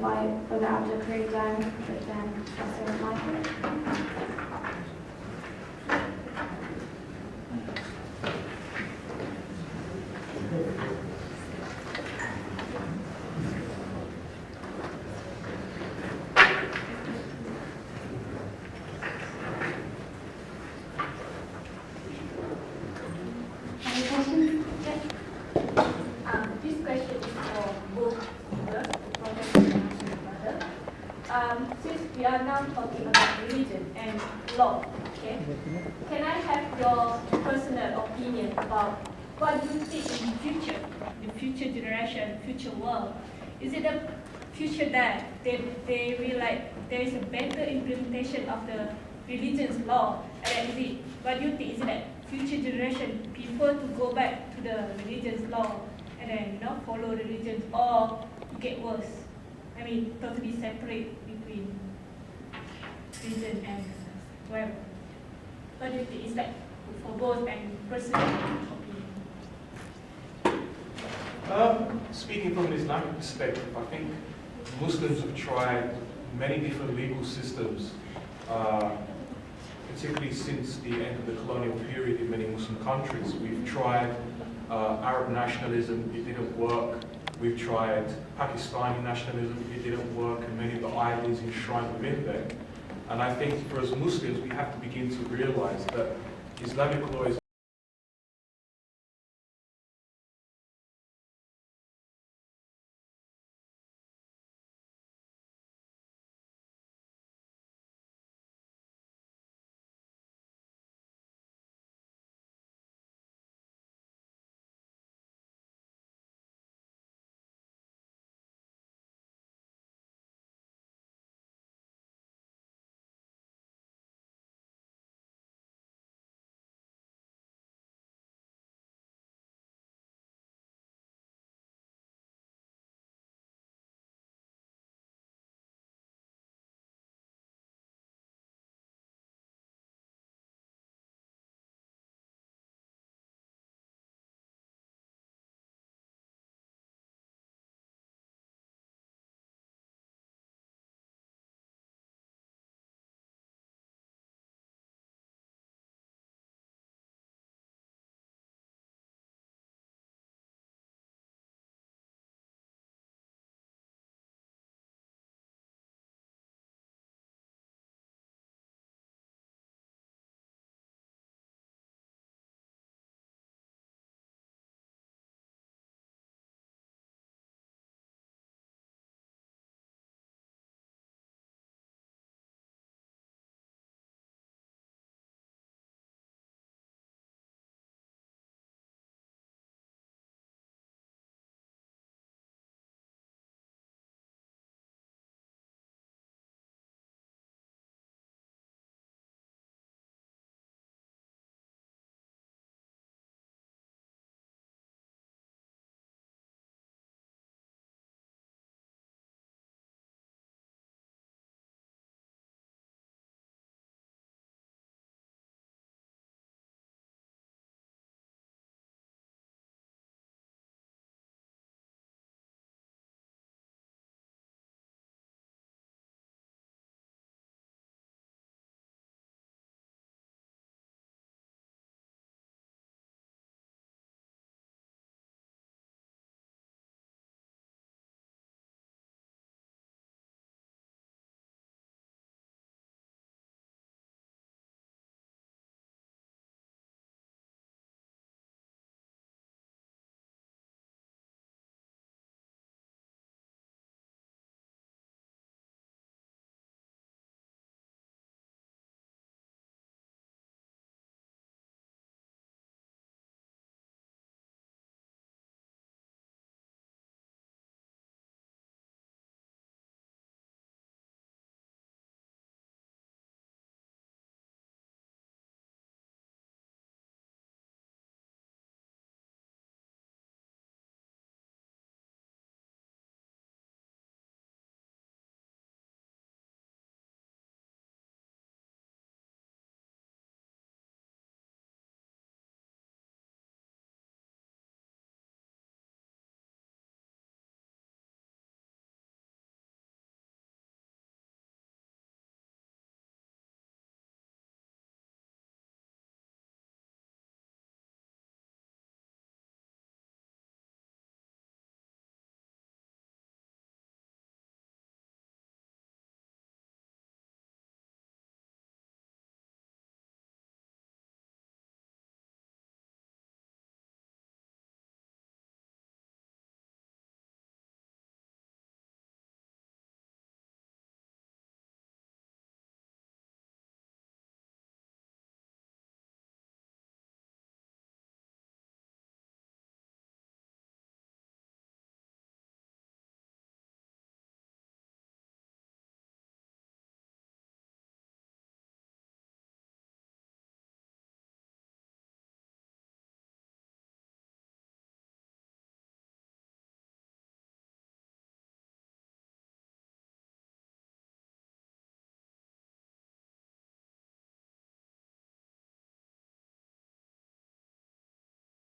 by Brother Abdul, Karim, and Professor Michael. Any questions? Yes. This question is for both leaders, the Prophet and the brother. Since we are now talking about religion and law, okay, can I have your personal opinion about what do you think in the future generation, future world? Is it a future that they realize there is a better implementation of the religion's law? And is it, what do you think, is it that future generation prefer to go back to the religion's law and then follow religions, or get worse? I mean, totally separate between religion and whatever. What do you think is that for both and personal opinion? Speaking from an Islamic perspective, I think Muslims have tried many different legal systems, particularly since the end of the colonial period in many Muslim countries. We've tried Arab nationalism, it didn't work. We've tried Pakistani nationalism, it didn't work, and many of the ideas enshrined within there. And I think for us Muslims, we have to begin to realize that Islamic law is